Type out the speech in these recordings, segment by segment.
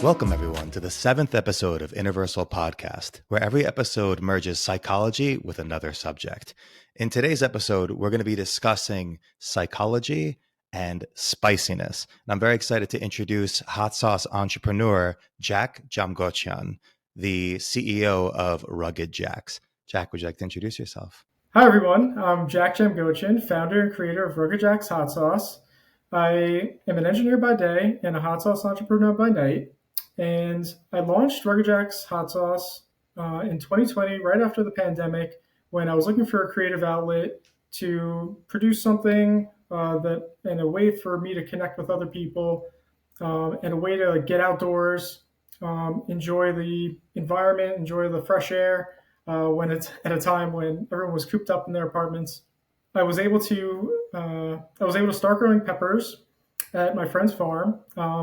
Welcome, everyone, to the 7th episode of Universal Podcast, where every episode merges psychology with another subject. In today's episode, we're going to be discussing psychology and spiciness. And I'm very excited to introduce hot sauce entrepreneur Jack Jamgochian, the CEO of Rugged Jacks. Jack, would you like to introduce yourself? Hi, everyone. I'm Jack Jamgochian, founder and creator of Rugged Jacks Hot Sauce. I am an engineer by day and a hot sauce entrepreneur by night. And I launched Rugged Jacks Hot Sauce in 2020, right after the pandemic, when I was looking for a creative outlet to produce something and a way for me to connect with other people, and a way to get outdoors, enjoy the environment, enjoy the fresh air when it's at a time when everyone was cooped up in their apartments. I was able to start growing peppers at my friend's farm.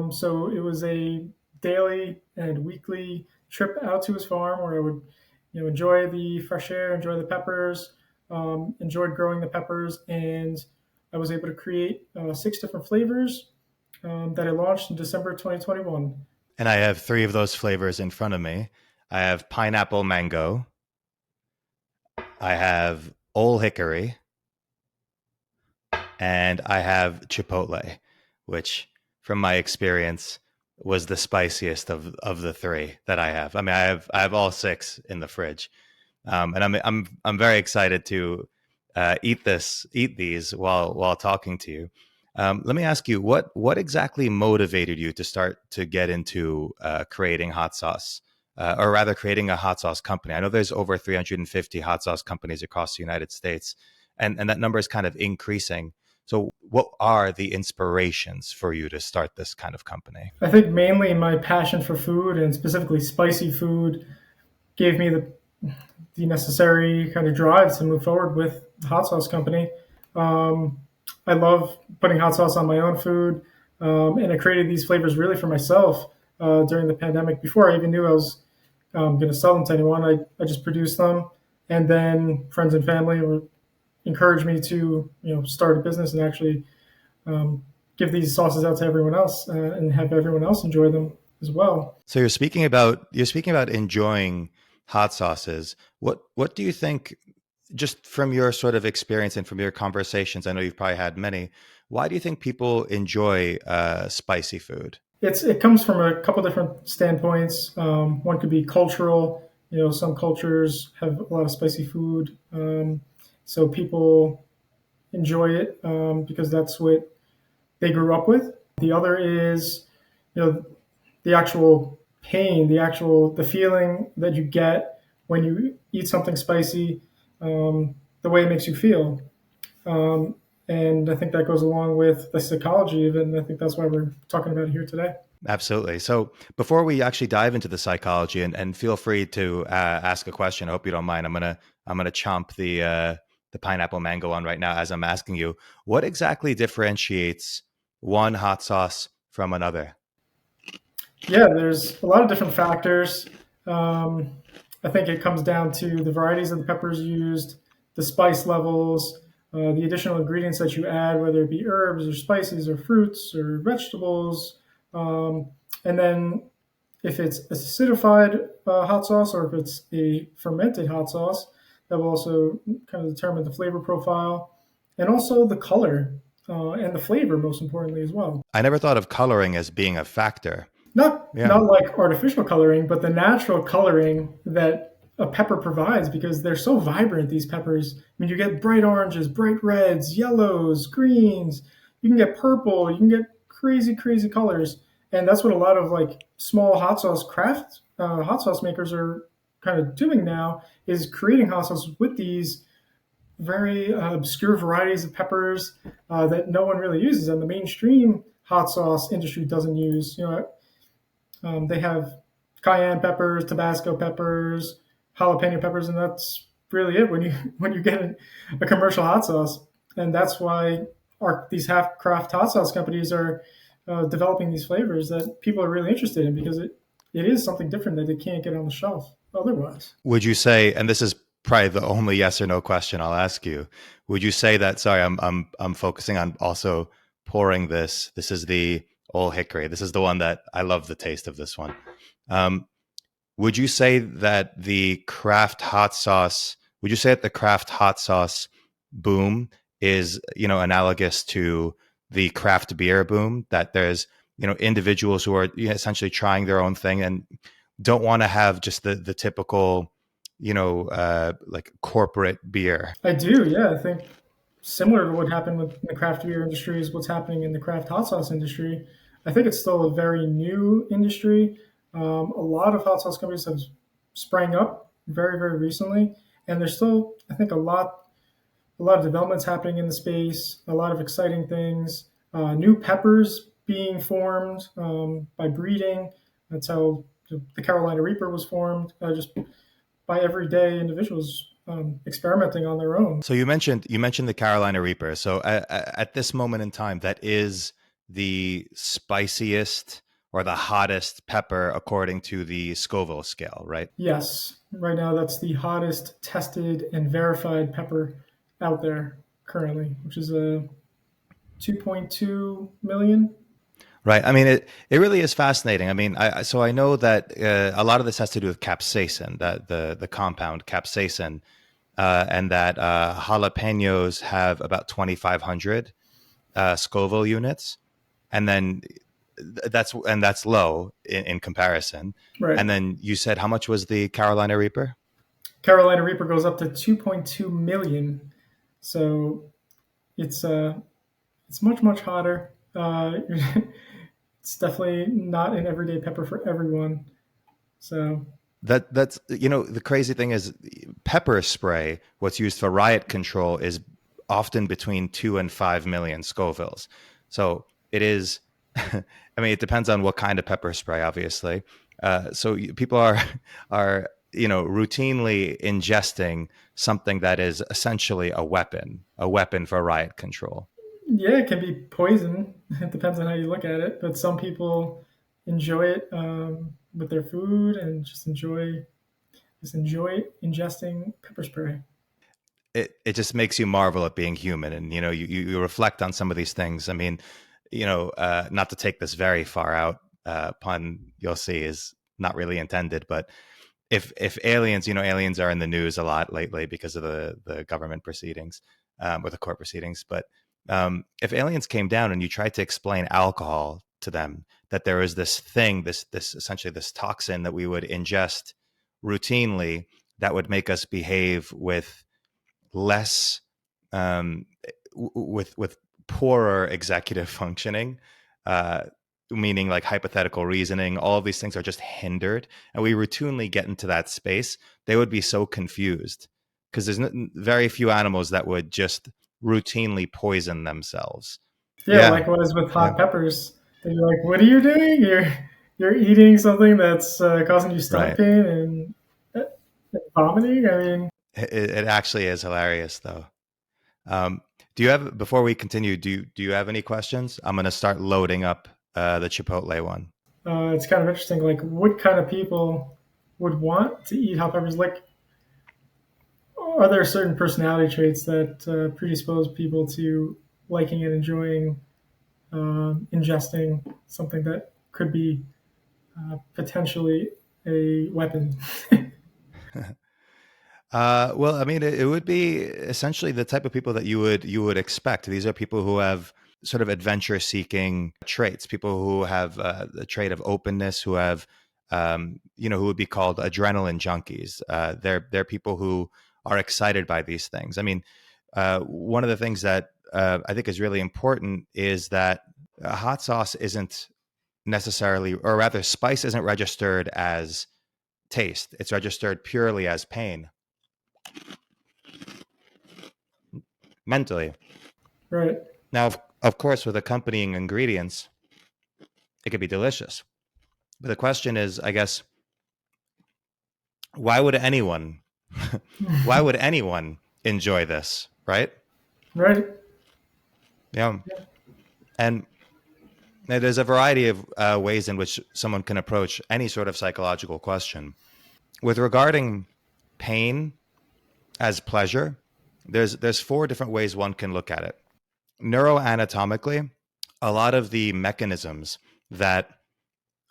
So it was a daily and weekly trip out to his farm where I would, enjoy the fresh air, enjoy the peppers, enjoyed growing the peppers, and I was able to create 6 different flavors that I launched in December 2021. And I have 3 of those flavors in front of me. I have pineapple mango. I have Old Hickory. And I have chipotle, which from my experience was the spiciest of the 3 that I have. I mean, I have all 6 in the fridge. And I'm very excited to eat these while talking to you. Let me ask you, what exactly motivated you to start to get into creating hot sauce, or rather creating a hot sauce company? I know there's over 350 hot sauce companies across the United States, and that number is kind of increasing. So what are the inspirations for you to start this kind of company? I think mainly my passion for food, and specifically spicy food, gave me the necessary kind of drive to move forward with the hot sauce company. I love putting hot sauce on my own food, and I created these flavors really for myself during the pandemic. Before I even knew I was going to sell them to anyone, I just produced them, and then friends and family encouraged me to start a business and actually give these sauces out to everyone else and have everyone else enjoy them as well. So you're speaking about enjoying hot sauces. What do you think, just from your sort of experience and from your conversations, I know you've probably had many, why do you think people enjoy spicy food? It comes from a couple different standpoints. One could be cultural. Some cultures have a lot of spicy food, so people enjoy it because that's what they grew up with. The other is, the actual pain, the feeling that you get when you eat something spicy, the way it makes you feel. And I think that goes along with the psychology of it, and I think that's why we're talking about it here today. Absolutely. So before we actually dive into the psychology, and feel free to ask a question. I hope you don't mind. I'm gonna chomp the pineapple mango one right now as I'm asking you. What exactly differentiates one hot sauce from another? Yeah, there's a lot of different factors. I think it comes down to the varieties of the peppers used, the spice levels, the additional ingredients that you add, whether it be herbs or spices or fruits or vegetables. And then if it's acidified hot sauce or if it's a fermented hot sauce, that will also kind of determine the flavor profile and also the color and the flavor, most importantly, as well. I never thought of coloring as being a factor. Not like artificial coloring, but the natural coloring that a pepper provides, because they're so vibrant, these peppers. I mean, you get bright oranges, bright reds, yellows, greens. You can get purple. You can get crazy, crazy colors. And that's what a lot of like small hot sauce craft hot sauce makers are kind of doing now, is creating hot sauce with these very obscure varieties of peppers that no one really uses, and the mainstream hot sauce industry doesn't use. They have cayenne peppers, Tabasco peppers, jalapeno peppers, and that's really it when you get a commercial hot sauce. And that's why these half craft hot sauce companies are developing these flavors that people are really interested in, because it is something different that they can't get on the shelf otherwise. Would you say, and this is probably the only yes or no question I'll ask you, would you say that, sorry, I'm focusing on also pouring this. This is the Old Hickory. This is the one that I love the taste of this one. Um, would you say that the craft hot sauce? Would you say that the craft hot sauce boom is, analogous to the craft beer boom? That there's, individuals who are, essentially trying their own thing and don't want to have just the typical, like corporate beer. I do, yeah. I think similar to what happened with the craft beer industry is what's happening in the craft hot sauce industry. I think it's still a very new industry. A lot of hot sauce companies have sprang up very, very recently, and there's still, I think, a lot of developments happening in the space, a lot of exciting things, new peppers being formed by breeding. That's how the Carolina Reaper was formed, just by everyday individuals experimenting on their own. So you mentioned the Carolina Reaper. So at this moment in time, that is the spiciest or the hottest pepper according to the Scoville scale, right? Yes, right now that's the hottest tested and verified pepper out there currently, which is a 2.2 million. Right. I mean, it really is fascinating. I mean, I know that a lot of this has to do with capsaicin, that the compound capsaicin, and that jalapenos have about 2,500 Scoville units, and then that's low in comparison. Right. And then you said how much was the Carolina Reaper? Carolina Reaper goes up to 2.2 million. So it's it's much hotter. It's definitely not an everyday pepper for everyone. So That's the crazy thing is pepper spray. What's used for riot control is often between 2 and 5 million Scovilles. So it is. I mean, it depends on what kind of pepper spray, obviously. So people are routinely ingesting something that is essentially a weapon for riot control. yeah, it can be poison. It depends on how you look at it. But some people enjoy it with their food and just enjoy ingesting pepper spray. It just makes you marvel at being human, and you reflect on some of these things. I mean, not to take this very far out, pun you'll see is not really intended, but if aliens, aliens are in the news a lot lately because of the government proceedings, or the court proceedings. But if aliens came down and you tried to explain alcohol to them, that there is this thing, this essentially this toxin that we would ingest routinely that would make us behave with less, um, with poorer executive functioning, uh, meaning like hypothetical reasoning. All of these things are just hindered, and we routinely get into that space. They would be so confused because there's very few animals that would just routinely poison themselves. Yeah, Yeah, likewise with yeah, hot peppers. They're like, "What are you doing? You're eating something that's causing you stomach right. pain and vomiting." I mean, It actually is hilarious, though. Um, do you have before we continue? Do you have any questions? I'm going to start loading up the Chipotle one. it's kind of interesting. Like, what kind of people would want to eat hot peppers? Like, are there certain personality traits that predispose people to liking and enjoying ingesting something that could be potentially a weapon? Well, I mean, it would be essentially the type of people that you would expect. These are people who have sort of adventure-seeking traits. People who have the trait of openness, who have, who would be called adrenaline junkies. They're people who are excited by these things. I mean, one of the things that I think is really important is that hot sauce isn't necessarily, or rather, spice isn't registered as taste. It's registered purely as pain mentally. Right. Now, of course, with accompanying ingredients, it could be delicious. But the question is, I guess, why would anyone, why would anyone enjoy this, right? Right. Yeah, and there's a variety of ways in which someone can approach any sort of psychological question. With regarding pain as pleasure, there's four different ways one can look at it. Neuroanatomically, a lot of the mechanisms that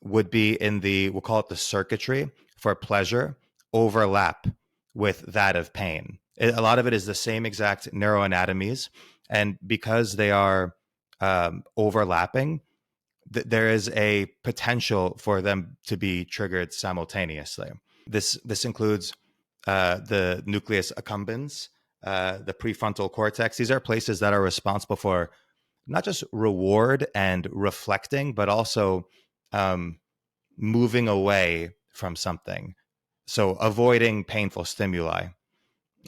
would be in the, we'll call it the circuitry for pleasure, overlap with that of pain. A lot of it is the same exact neuroanatomies. And because they are overlapping, there is a potential for them to be triggered simultaneously. This includes the nucleus accumbens, the prefrontal cortex. These are places that are responsible for not just reward and reflecting, but also um, moving away from something. So avoiding painful stimuli.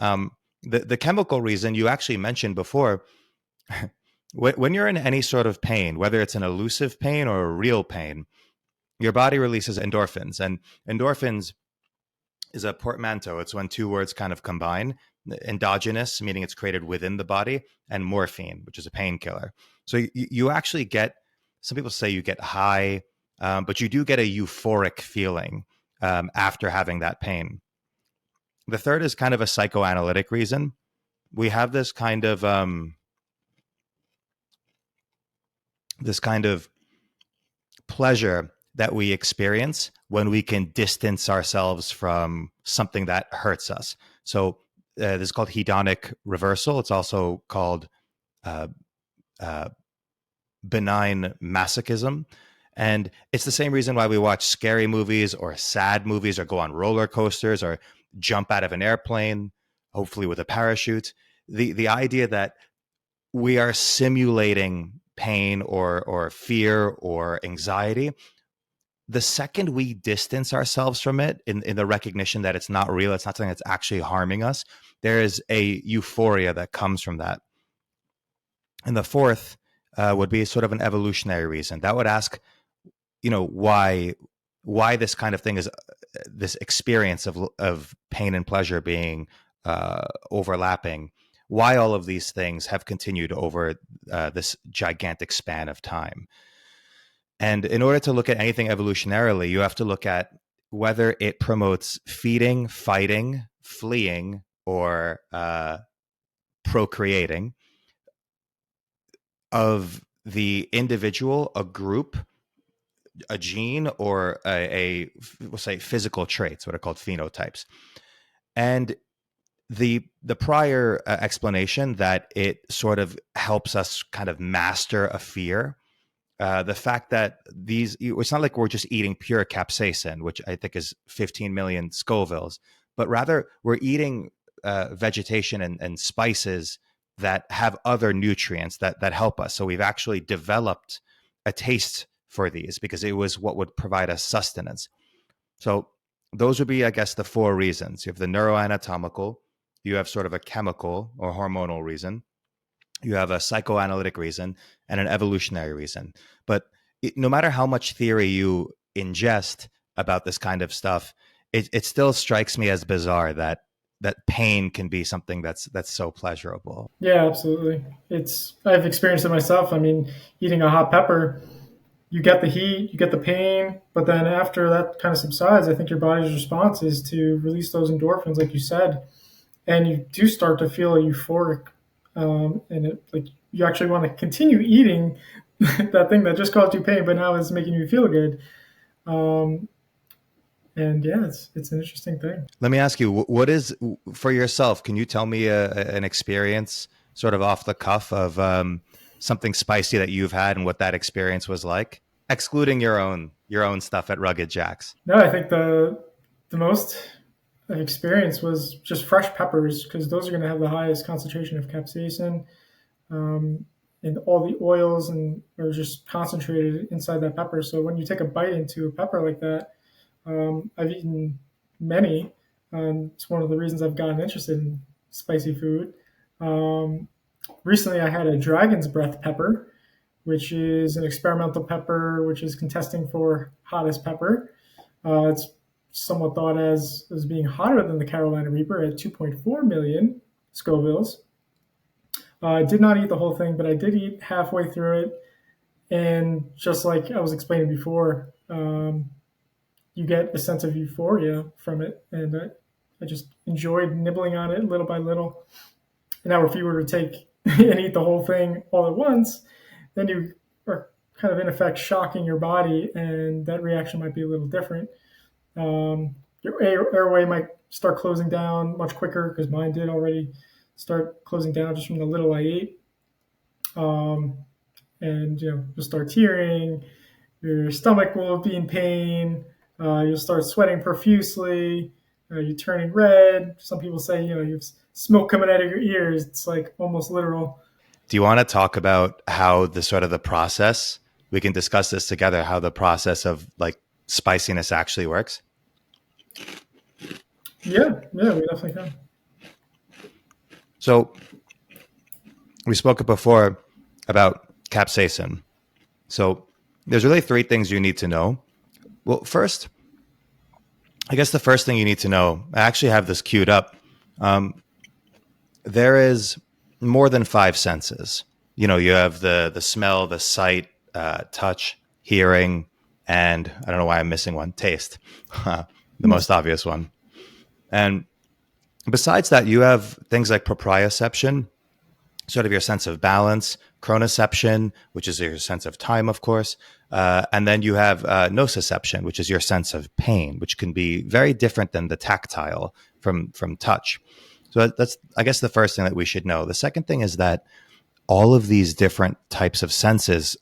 Um, the chemical reason you actually mentioned before, when you're in any sort of pain, whether it's an elusive pain or a real pain, your body releases endorphins, and endorphins is a portmanteau. It's when two words kind of combine: endogenous, meaning it's created within the body, and morphine, which is a painkiller. So you actually get, some people say you get high, but you do get a euphoric feeling after having that pain. The third is kind of a psychoanalytic reason. We have this kind of pleasure that we experience when we can distance ourselves from something that hurts us. So this is called hedonic reversal. It's also called uh, uh, benign masochism. And it's the same reason why we watch scary movies or sad movies or go on roller coasters or jump out of an airplane, hopefully with a parachute. The idea that we are simulating pain or fear or anxiety, the second we distance ourselves from it in the recognition that it's not real, it's not something that's actually harming us, there is a euphoria that comes from that. And the fourth would be sort of an evolutionary reason. That would ask, why this kind of thing is this experience of pain and pleasure being overlapping, why all of these things have continued over this gigantic span of time. And in order to look at anything evolutionarily, you have to look at whether it promotes feeding, fighting, fleeing, or procreating of the individual, a group, a gene, or we'll say physical traits, what are called phenotypes. And the prior explanation that it sort of helps us kind of master a fear, the fact that it's not like we're just eating pure capsaicin, which I think is 15 million Scovilles, but rather we're eating vegetation and spices that have other nutrients that help us. So we've actually developed a taste for these because it was what would provide us sustenance. So those would be, I guess, the four reasons. You have the neuroanatomical, you have sort of a chemical or hormonal reason, you have a psychoanalytic reason, and an evolutionary reason. But no matter how much theory you ingest about this kind of stuff, it still strikes me as bizarre that pain can be something that's so pleasurable. Yeah, absolutely. I've experienced it myself. I mean, eating a hot pepper, you get the heat, you get the pain, but then after that kind of subsides, I think your body's response is to release those endorphins, like you said, and you do start to feel euphoric, and it like you actually want to continue eating that thing that just caused you pain, but now it's making you feel good. Um, and yeah, it's an interesting thing. Let me ask you, what is, for yourself, can you tell me an experience sort of off the cuff of something spicy that you've had and what that experience was like, excluding your own stuff at Rugged Jacks? No, I think the most I've experienced was just fresh peppers because those are going to have the highest concentration of capsaicin, um, and all the oils and are just concentrated inside that pepper. So when you take a bite into a pepper like that, I've eaten many. It's one of the reasons I've gotten interested in spicy food. Um, Recently, I had a dragon's breath pepper, which is an experimental pepper, which is contesting for hottest pepper. It's somewhat thought as being hotter than the Carolina Reaper at 2.4 million Scovilles. I did not eat the whole thing, but I did eat halfway through it. And just like I was explaining before, you get a sense of euphoria from it. And I just enjoyed nibbling on it little by little. And now, if you were to take and eat the whole thing all at once, then you are kind of in effect shocking your body, and that reaction might be a little different. Your airway might start closing down much quicker because mine did already start closing down just from the little I ate. Um, and you'll start tearing. Your stomach will be in pain. You'll start sweating profusely. You're turning red. Some people say you have smoke coming out of your ears. It's like almost literal. Do you want to talk about how the sort of the process, we can discuss this together, how the process of like spiciness actually works? Yeah, yeah, we definitely can. So we spoke before about capsaicin. So there's really three things you need to know. Well, first, I guess the first thing you need to know, I actually have this queued up. Um, there is more than five senses. You have the smell, the sight, touch, hearing, and I don't know why I'm missing one, taste, the most obvious one. And besides that, you have things like proprioception, sort of your sense of balance, chronoception, which is your sense of time, of course. And then you have nociception, which is your sense of pain, which can be very different than the tactile from touch. So that's, I guess, the first thing that we should know. The second thing is that all of these different types of senses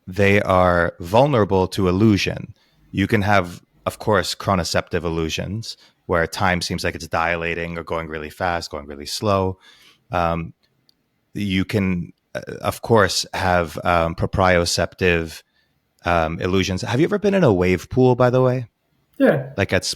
they are vulnerable to illusion. You can have, of course, chronoceptive illusions where time seems like it's dilating or going really fast, going really slow. Um, you can, of course, have proprioceptive illusions. Have you ever been in a wave pool, by the way? Yeah, Like it's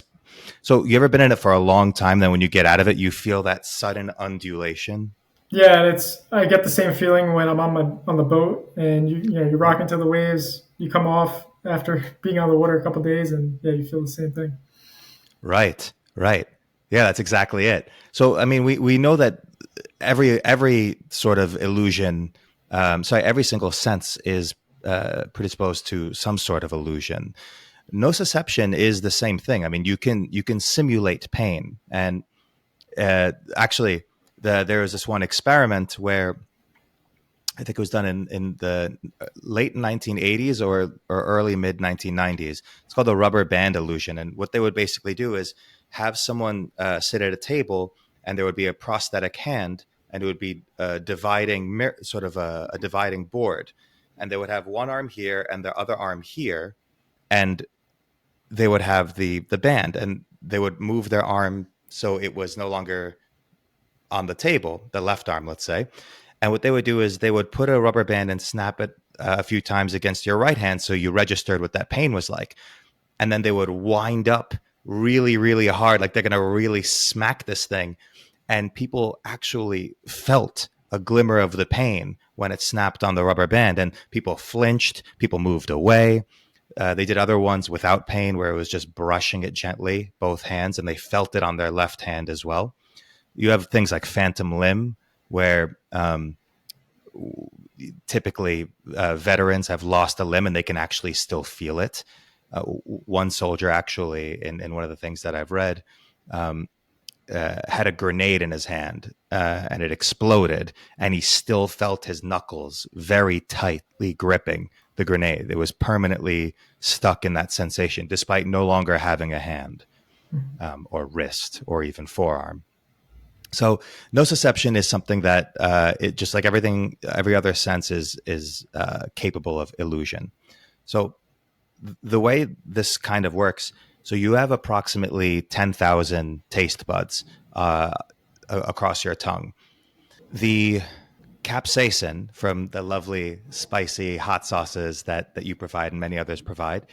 so you ever been in it for a long time? Then when you get out of it, you feel that sudden undulation. yeah. It's I get the same feeling when I'm on the boat and you rock into the waves. You come off after being on the water a couple of days, and yeah, you feel the same thing. Right, right. Yeah, that's exactly it. So I mean, we know that every sort of illusion, sorry, every single sense is predisposed to some sort of illusion. Nociception is the same thing. I mean, you can simulate pain, and actually, there was this one experiment where I think it was done in the late 1980s or early mid 1990s. It's called the rubber band illusion, and what they would basically do is have someone sit at a table, and there would be a prosthetic hand, and it would be dividing sort of a dividing board, and they would have one arm here and the other arm here, and they would have the band, and they would move their arm so it was no longer on the table, the left arm, let's say. And what they would do is they would put a rubber band and snap it a few times against your right hand so you registered what that pain was like. And then they would wind up really, really hard, like they're going to really smack this thing. And people actually felt a glimmer of the pain when it snapped on the rubber band. And people flinched, people moved away. They did other ones without pain where it was just brushing it gently, both hands, and they felt it on their left hand as well. You have things like phantom limb, where typically veterans have lost a limb and they can actually still feel it. One soldier actually, in one of the things that I've read, had a grenade in his hand and it exploded, and he still felt his knuckles very tightly gripping the grenade. It was permanently stuck in that sensation, despite no longer having a hand or wrist or even forearm. So nociception is something that it just like every other sense is capable of illusion. So the way this kind of works, so you have approximately 10,000 taste buds across your tongue. The capsaicin from the lovely spicy hot sauces that you provide and many others provide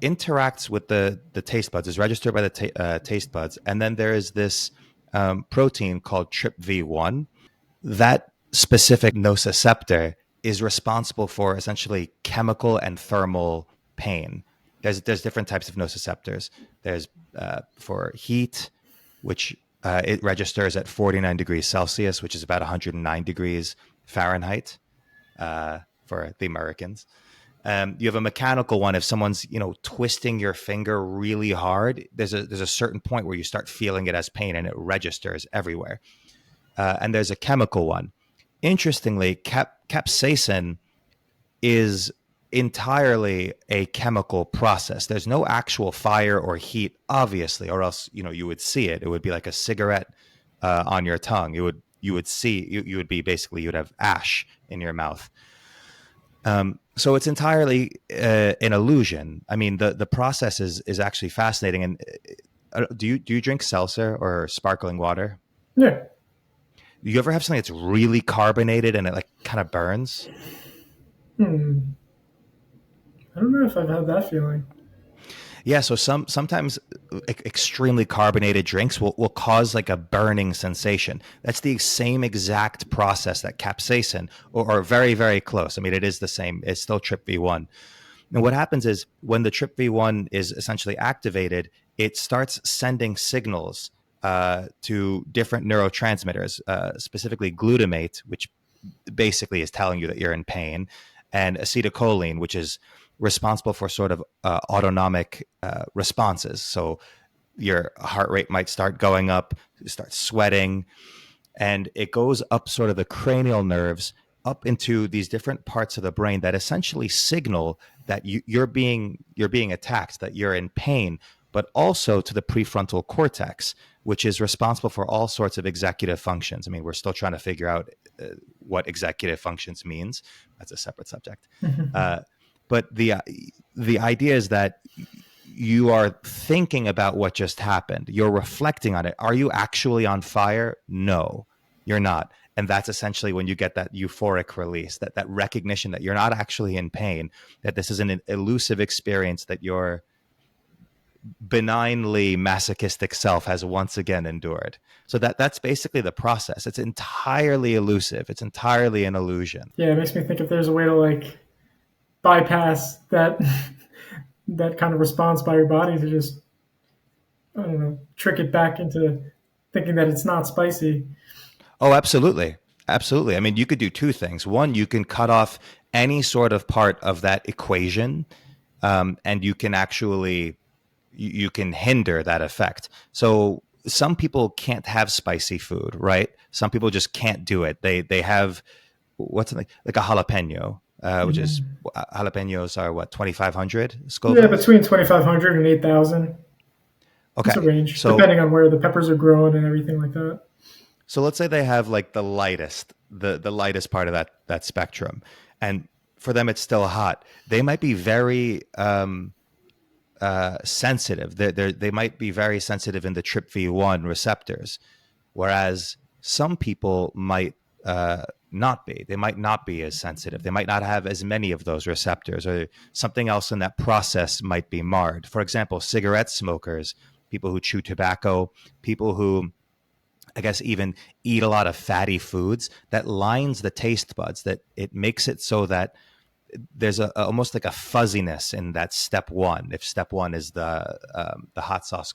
interacts with the taste buds, is registered by the taste buds, and then there is this protein called TRPV1. That specific nociceptor is responsible for essentially chemical and thermal pain. There's different types of nociceptors. There's for heat, which it registers at 49 degrees Celsius, which is about 109 degrees Fahrenheit for the Americans. You have a mechanical one. If someone's twisting your finger really hard, there's a certain point where you start feeling it as pain, and it registers everywhere. And there's a chemical one. Interestingly, capsaicin is entirely a chemical process. There's no actual fire or heat, obviously, or else you would see it. It would be like a cigarette on your tongue. You would see you would be basically you'd have ash in your mouth. So it's entirely an illusion. I mean, the process is actually fascinating. And do you drink seltzer or sparkling water? Yeah. Do you ever have something that's really carbonated and it like kind of burns? Hmm. I don't know if I've had that feeling. Yeah, so sometimes extremely carbonated drinks will cause like a burning sensation. That's the same exact process that capsaicin, or very, very close. I mean, it is the same. It's still TRPV1. And what happens is when the TRPV1 is essentially activated, it starts sending signals to different neurotransmitters, specifically glutamate, which basically is telling you that you're in pain, and acetylcholine, which is responsible for sort of autonomic responses. So your heart rate might start going up, you start sweating, and it goes up sort of the cranial nerves up into these different parts of the brain that essentially signal that you're being attacked, that you're in pain, but also to the prefrontal cortex, which is responsible for all sorts of executive functions. I mean, we're still trying to figure out what executive functions means. That's a separate subject. Uh, but the idea is that you are thinking about what just happened. You're reflecting on it. Are you actually on fire? No, you're not. And that's essentially when you get that euphoric release, that recognition that you're not actually in pain, that this is an elusive experience that your benignly masochistic self has once again endured. So that's basically the process. It's entirely elusive. It's entirely an illusion. Yeah, it makes me think if there's a way to like bypass that that kind of response by your body to just I don't know trick it back into thinking that it's not spicy. Oh, absolutely. Absolutely. I mean, you could do two things. One, you can cut off any sort of part of that equation, and you can actually you can hinder that effect. So some people can't have spicy food, right? Some people just can't do it. They have what's something like a jalapeno, which is Mhm. jalapenos are what 2,500 Yeah, Scovilles. between 2,500 and 8,000. It's a Okay, range, so depending on where the peppers are grown and everything like that. so let's say they have like the lightest part of that spectrum, and for them it's still hot. They might be very sensitive. They might be very sensitive in the TRPV1 receptors, whereas some people might not be. They might not be as sensitive. They might not have as many of those receptors, or something else in that process might be marred. For example, cigarette smokers, people who chew tobacco, people who I guess even eat a lot of fatty foods, that lines the taste buds, that it makes it so that there's almost like a fuzziness in that step one. If step one is the hot sauce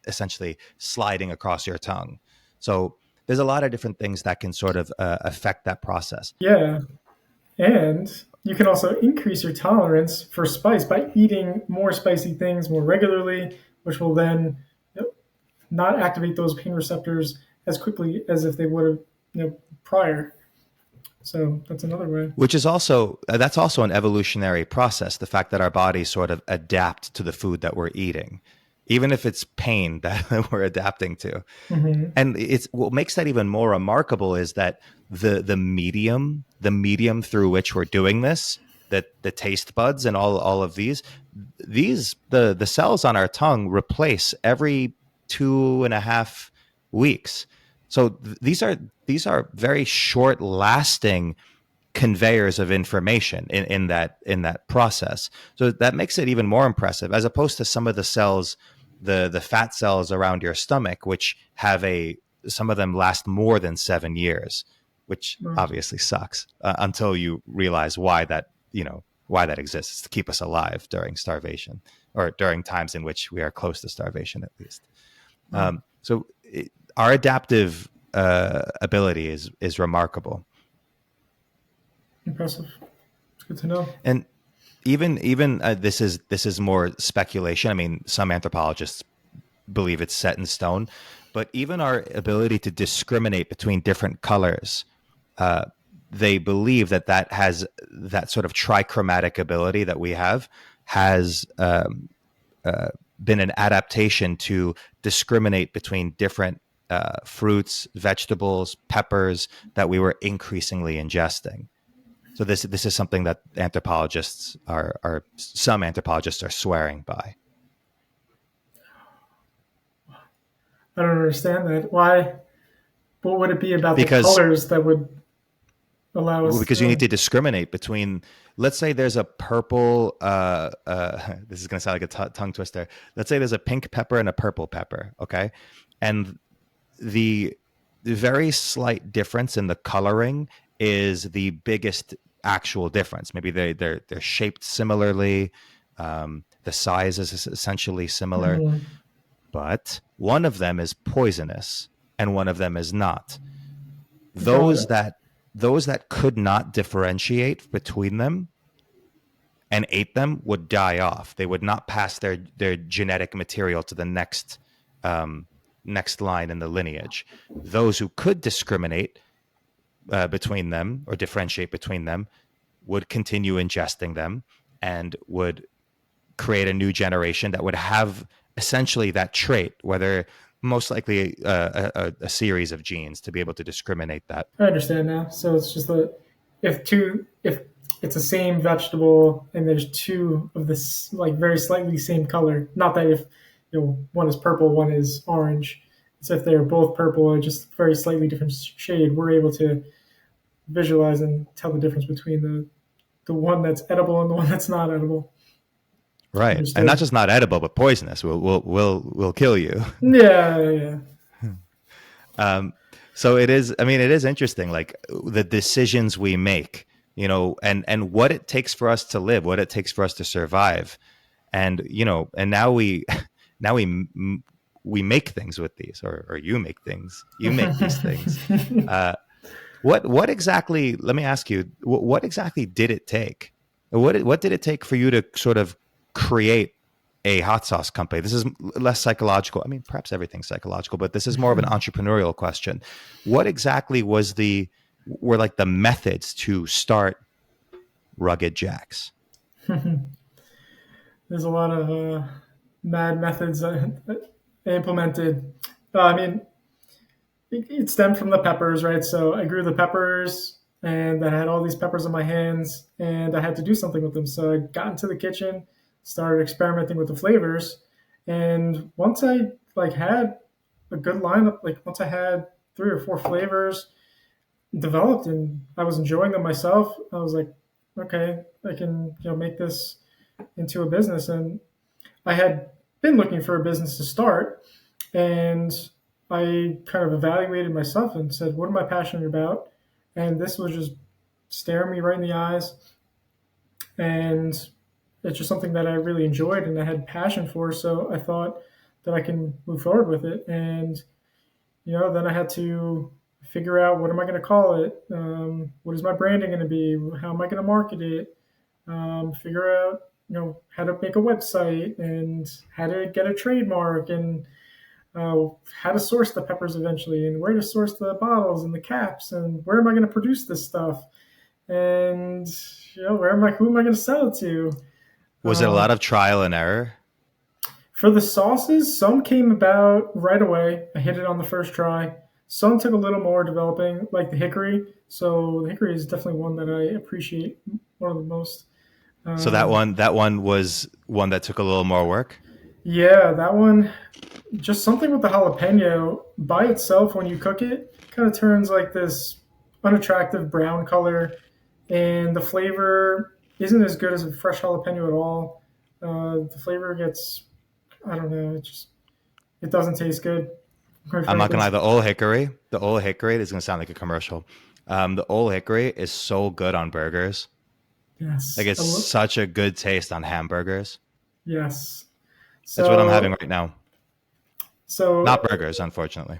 essentially sliding across your tongue, so there's a lot of different things that can sort of affect that process. Yeah, and you can also increase your tolerance for spice by eating more spicy things more regularly, which will then not activate those pain receptors as quickly as if they would have prior. So that's another way. Which is also that's also an evolutionary process. The fact that our bodies sort of adapt to the food that we're eating, even if it's pain that we're adapting to. Hmm. And it's what makes that even more remarkable is that the medium through which we're doing this, that the taste buds and all of the cells on our tongue replace every 2.5 weeks. So these are very short lasting conveyors of information in that process. So that makes it even more impressive, as opposed to some of the cells, the fat cells around your stomach, which have some of them last more than 7 years, which obviously sucks until you realize why that exists. It's to keep us alive during starvation, or during times in which we are close to starvation, at least. So our adaptive ability is remarkable. Impressive. It's good to know. And even this is more speculation. I mean, some anthropologists believe it's set in stone, but even our ability to discriminate between different colors, they believe that that has that sort of trichromatic ability that we have has uh, been an adaptation to discriminate between different fruits, vegetables, peppers that we were increasingly ingesting. So this is something that anthropologists are some anthropologists are swearing by. I don't understand that. Why? What would it be about the because colors that would allow us because you need to? to discriminate between, let's say there's a purple this is going to sound like a tongue twister. Let's say there's a pink pepper and a purple pepper, okay? And the very slight difference in the coloring is the biggest actual difference. Maybe they're shaped similarly, the size is essentially similar, Mhm. but one of them is poisonous and one of them is not. Got those it. that those that could not differentiate between them and ate them would die off. They would not pass their genetic material to the um, next line in the lineage. Those who could discriminate between them or differentiate between them would continue ingesting them and would create a new generation that would have essentially that trait, whether most likely a series of genes to be able to discriminate that. I understand now. So it's just that if it's the same vegetable and there's two of this like very slightly same color, not that if one is purple, one is orange. So if they're both purple or just very slightly different shade, we're able to visualize and tell the difference between the one that's edible and the one that's not edible. Right, and not Understood. just not edible, but poisonous. Will kill you. Yeah, yeah. Um, so it is. I mean, it is interesting, like the decisions we make, and what it takes for us to live, what it takes for us to survive, and and now we now we make things with these, or you make things, you make these things. Uh, what exactly? Let me ask you, what exactly did it take? What did it take for you to sort of create a hot sauce company? This is less psychological. I mean, perhaps everything's psychological, but this is more of an entrepreneurial question. What exactly were like the methods to start Rugged Jacks? There's a lot of mad methods implemented. I mean, it stemmed from the peppers, right? So I grew the peppers and I had all these peppers in my hands and I had to do something with them. So I got into the kitchen, started experimenting with the flavors. And once I like had a good lineup, like once I had 3 or 4 flavors developed and I was enjoying them myself, I was like, okay, I can, make this into a business. And I had been looking for a business to start, and I kind of evaluated myself and said, "What am I passionate about?" And this was just staring me right in the eyes, and it's just something that I really enjoyed and I had passion for. So I thought that I can move forward with it, and then I had to figure out what am I going to call it, what is my branding going to be, how am I going to market it, figure out how to make a website and how to get a trademark and how to source the peppers eventually and where to source the bottles and the caps and where am I going to produce this stuff and who am I going to sell it to. Was it a lot um, of trial and error? for the sauces, some came about right away. I hit it on the first try. Some took a little more developing, like the hickory. So the hickory is definitely one that I appreciate one of the most. So um, that one was one that took a little more work. Yeah, that one, just something with the jalapeno by itself when you cook it kind of turns like this unattractive brown color, and the flavor isn't as good as a fresh jalapeno at all. The flavor gets, I don't know, it doesn't taste good, quite I'm not frankly. gonna lie. The old hickory is gonna sound like a commercial. The old hickory is so good on burgers. Like Yes, it's such a good taste on hamburgers. yes. That's what I'm having So, right now. so Not burgers, unfortunately.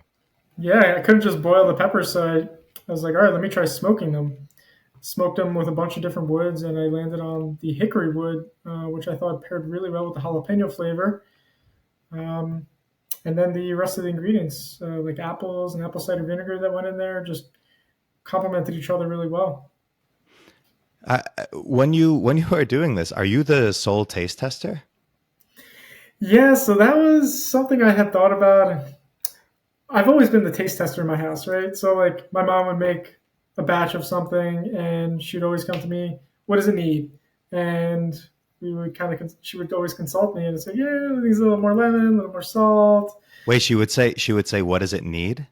yeah, I couldn't just boil the peppers, so I was like, all right, let me try smoking them. Smoked them with a bunch of different woods, and I landed on the hickory wood, which I thought paired really well with the jalapeno flavor. Um, and then the rest of the ingredients, like apples and apple cider vinegar that went in there, just complemented each other really well. When you are doing this, are you the sole taste tester? Yeah, so that was something I had thought about. I've always been the taste tester in my house, right? So like my mom would make a batch of something and she'd always come to me, what does it need? And we would she would always consult me and say, yeah, these a little more lemon, a little more salt. Wait, she would say, what does it need?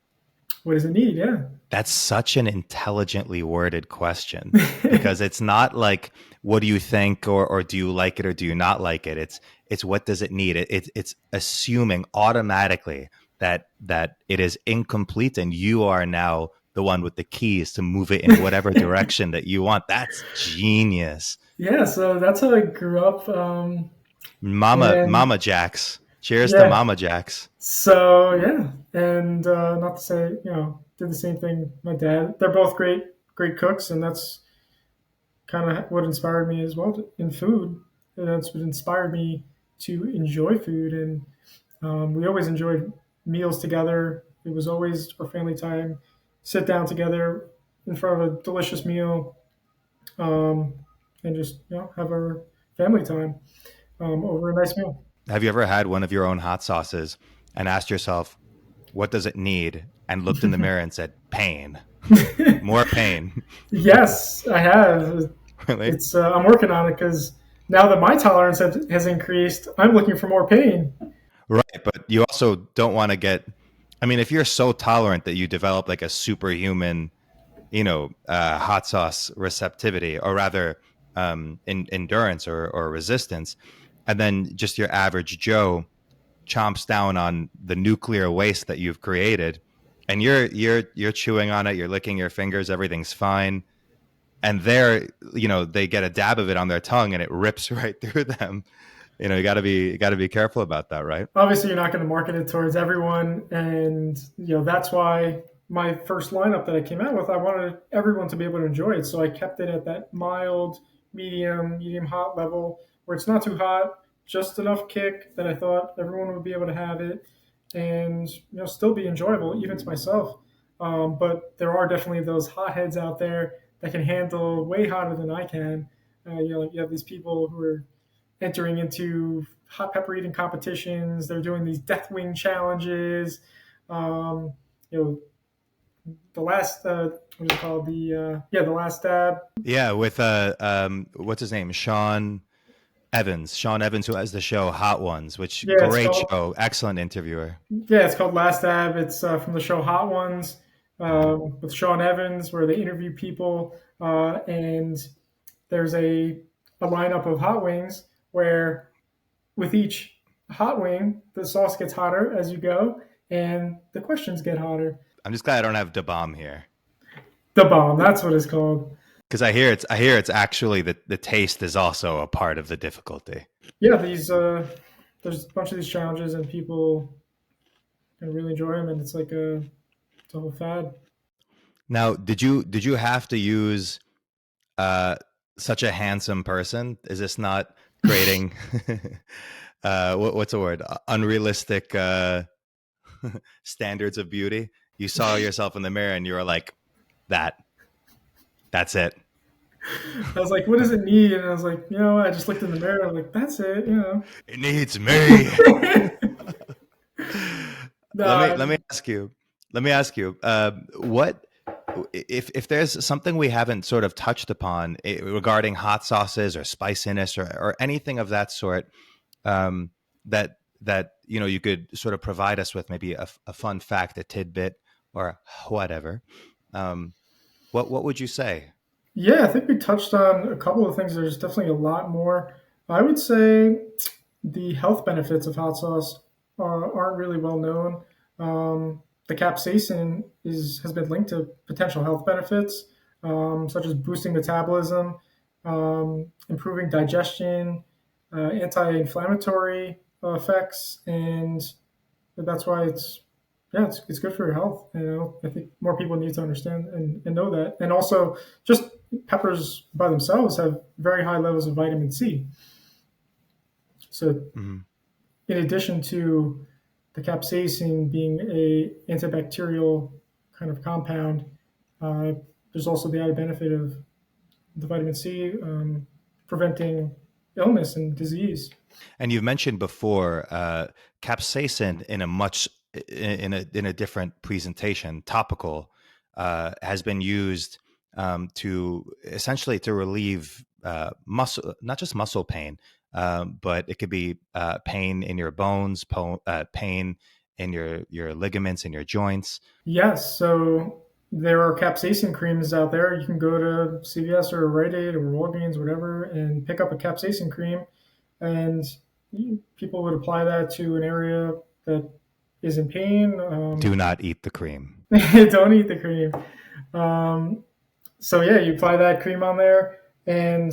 What does it need? Yeah. That's such an intelligently worded question, because it's not like, what do you think, or do you like it or do you not like it? It's what does it need? It's assuming automatically that it is incomplete and you are now the one with the keys to move it in whatever direction that you want. That's genius. Yeah, so that's how I grew up. And Mama Jacks. Cheers to yeah, Mama Jacks. so yeah, and not to say did the same thing. My dad, they're both great cooks, and that's kind of what inspired me as well in food. And that's what inspired me to enjoy food, and we always enjoyed meals together. It was always our family time, sit down together in front of a delicious meal, um, and just have our family time over a nice meal. Have you ever had one of your own hot sauces and asked yourself, what does it need? And looked in the mirror and said, pain, more pain. Yes, I have. Really? It's I'm working on it because now that my tolerance has increased, I'm looking for more pain. Right. But you also don't want to get, I mean, if you're so tolerant that you develop like a superhuman, hot sauce receptivity, or rather, endurance, or resistance, and then just your average Joe chomps down on the nuclear waste that you've created, and you're chewing on it, you're licking your fingers, everything's fine, and they get a dab of it on their tongue and it rips right through them. You got to be careful about that, right? Obviously, you're not going to market it towards everyone, and that's why my first lineup that I came out with, I wanted everyone to be able to enjoy it. So I kept it at that mild, medium hot level where it's not too hot, just enough kick that I thought everyone would be able to have it, and still be enjoyable even to myself. But there are definitely those hotheads out there that can handle way hotter than I can. Like you have these people who are entering into hot pepper eating competitions. They're doing these death wing challenges. Um, you know, the last what is it called? The last dab. Yeah, with what's his name? Sean Evans, who has the show Hot Ones, which Yeah, it's great called show, excellent interviewer. it's called Last Dab. It's from the show Hot Ones with Sean Evans, where they interview people, and there's a lineup of hot wings where with each hot wing, the sauce gets hotter as you go, and the questions get hotter. I'm just glad I don't have Da Bomb here, The bomb, that's what it's called. because I hear it's actually the taste is also a part of the difficulty. Yeah, these there's a bunch of these challenges, and people can really enjoy them, and it's a whole fad. Now, did you have to use uh, such a handsome person? Is this not creating what's the word? Unrealistic standards of beauty? You saw yourself in the mirror and you were like, that that's it. I was like, "What does it need?" And I was like, I just looked in the mirror. I was like, "That's it." It needs me. Let No, me ask you. What if there's something we haven't sort of touched upon, regarding hot sauces or spiciness, or anything of that sort, um, that you could sort of provide us with, maybe a fun fact, a tidbit, or whatever. Um, what would you say? yeah, I think we touched on a couple of things. There's definitely a lot more. I would say the health benefits of hot sauce aren't really well known. The capsaicin has been linked to potential health benefits, such as boosting metabolism, improving digestion, anti-inflammatory effects, and that's why it's good for your health. I think more people need to understand and know that. And also, just peppers by themselves have very high levels of vitamin C. So, Mhm. in addition to the capsaicin being a antibacterial kind of compound, uh, there's also the added benefit of the vitamin C preventing illness and disease. And you've mentioned before capsaicin in a different presentation, topical, has been used to essentially to relieve muscle, not just muscle pain, but it could be pain in your bones, pain in your ligaments in your joints. Yes, so there are capsaicin creams out there. You can go to CVS or Rite Aid or Walgreens, whatever, and pick up a capsaicin cream, and people would apply that to an area that is in pain. Do not eat the cream. Don't eat the cream. Um, so yeah, you apply that cream on there, and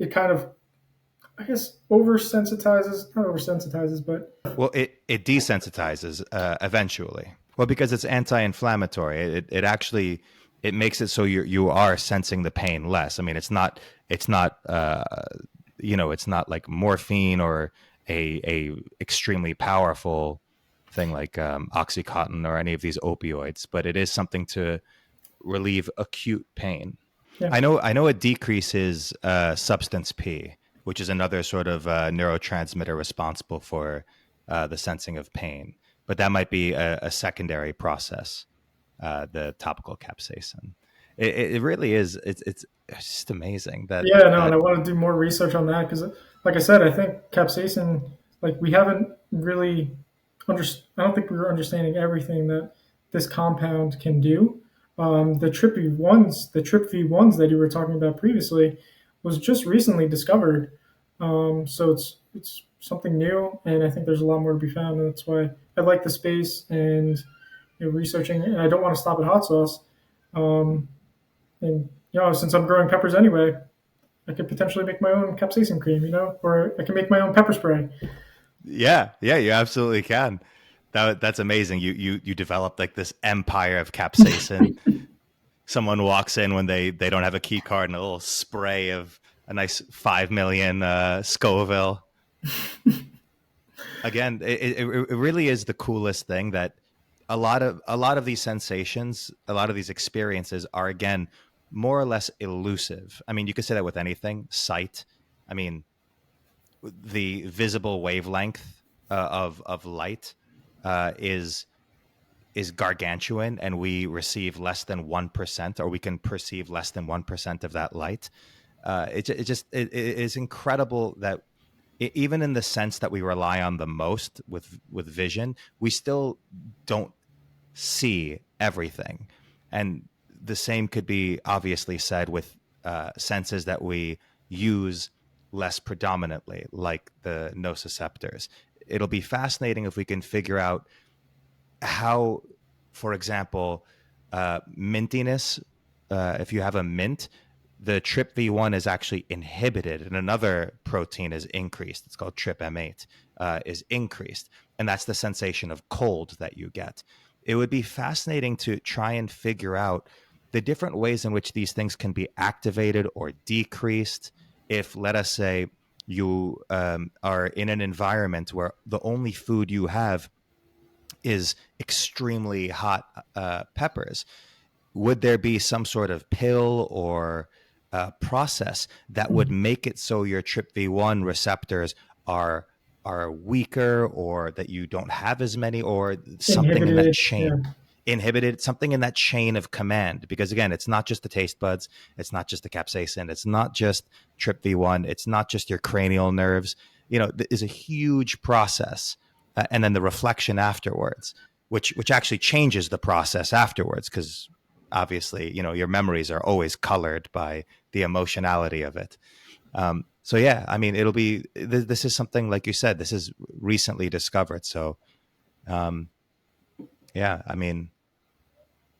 it kind of, I guess, oversensitizes, not oversensitizes, but Well, it desensitizes eventually. Well, because it's anti-inflammatory, it actually it makes it so you are sensing the pain less. I mean, it's not it's not like morphine or a extremely powerful thing like OxyContin or any of these opioids, but it is something to relieve acute pain. yeah, I know it decreases substance P, which is another sort of neurotransmitter responsible for the sensing of pain. But that might be a secondary process, the topical capsaicin. It really is. It's just amazing that yeah, no, and that I want to do more research on that because, like I said, I think capsaicin, like we haven't really under, I don't think we were understanding everything that this compound can do. The trip V ones that you were talking about previously was just recently discovered. So it's something new, and I think there's a lot more to be found. And that's why I like the space and researching. And I don't want to stop at hot sauce. Um, and since I'm growing peppers anyway, I could potentially make my own capsaicin cream, or I can make my own pepper spray. yeah, you absolutely can. That's amazing. You developed like this empire of capsaicin. Someone walks in when they don't have a key card and a little spray of a nice 5 million Scoville. Again, it really is the coolest thing that a lot of these sensations, a lot of these experiences are again more or less elusive. I mean, you could say that with anything. Sight. I mean, the visible wavelength of light is gargantuan, and we receive less than 1%, or we can perceive less than 1% of that light. It is incredible that even in the sense that we rely on the most with vision, we still don't see everything. And the same could be obviously said with senses that we use less predominantly, like the nociceptors. It'll be fascinating if we can figure out how, for example, mintiness, if you have a mint, the TRPV1 is actually inhibited and another protein is increased. It's called TRPM8, is increased. And that's the sensation of cold that you get. It would be fascinating to try and figure out the different ways in which these things can be activated or decreased. If, let us say, you are in an environment where the only food you have is extremely hot peppers, would there be some sort of pill or process that would make it so your TRPV1 receptors are weaker, or that you don't have as many, or something in that Inhibited, yeah, chain inhibited, something in that chain of command? Because again, it's not just the taste buds, it's not just the capsaicin, it's not just TRPV1, it's not just your cranial nerves. Is a huge process, and then the reflection afterwards, which actually changes the process afterwards, because obviously your memories are always colored by the emotionality of it. So yeah, I mean, it'll be this is something, like you said, this is recently discovered. So um, yeah, I mean,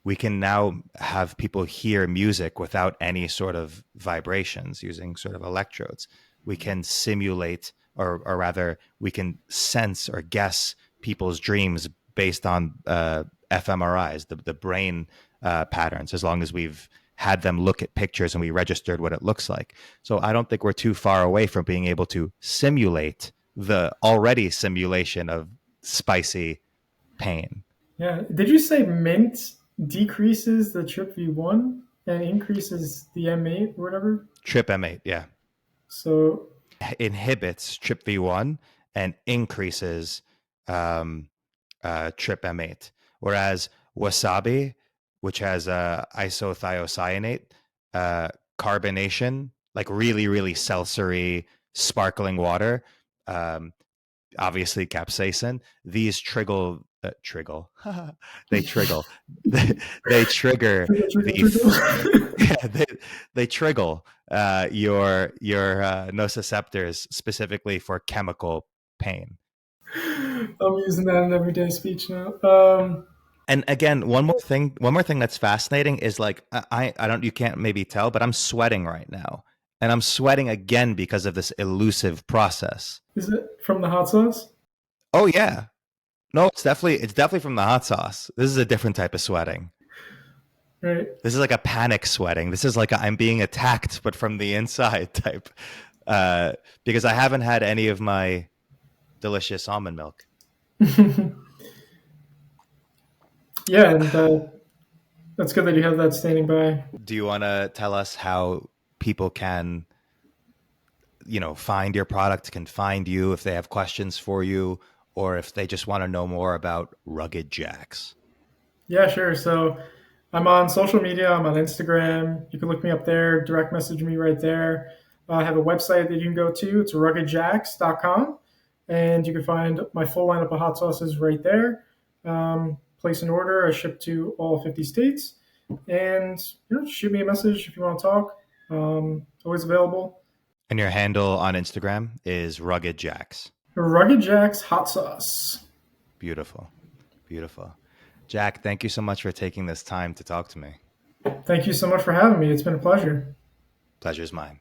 we can now have people hear music without any sort of vibrations using sort of electrodes. We can simulate, or rather, we can sense or guess people's dreams based on fMRIs, the brain patterns, as long as we've had them look at pictures and we registered what it looks like. So I don't think we're too far away from being able to simulate the already simulation of spicy pain. yeah. Did you say mint decreases the TRPV1? and increases the M8 or whatever. Trip M8, yeah. So Inhibits Trip V1 and increases um, Trip M8. Whereas wasabi, which has isothiocyanate, uh, carbonation, like really, really seltzery, sparkling water, um, obviously capsaicin. These triggle, they triggle, they trigger trickle, trickle, the trickle. yeah, they triggle your nociceptors specifically for chemical pain. I'm using that in everyday speech now. And again, one more thing that's fascinating is like I don't you can't maybe tell, but I'm sweating right now, and I'm sweating again because of this elusive process. Is it from the hot sauce? Oh yeah, no, it's definitely from the hot sauce. This is a different type of sweating. Right. This is like a panic sweating. This is like I'm being attacked, but from the inside type. Uh, because I haven't had any of my delicious almond milk. Yeah, and that's good that you have that standing by. Do you want to tell us how people can, find your product, can find you if they have questions for you, or if they just want to know more about Rugged Jacks? Yeah, sure. So I'm on social media. I'm on Instagram. You can look me up there, direct message me right there. I have a website that you can go to. It's ruggedjacks.com. And you can find my full lineup of hot sauces right there. Place an order. I ship to all 50 states. And shoot me a message if you want to talk. Always available. And your handle on Instagram is Rugged Jacks. Rugged Jacks hot sauce. Beautiful. Beautiful. Jack, thank you so much for taking this time to talk to me. Thank you so much for having me. It's been a pleasure. Pleasure's mine.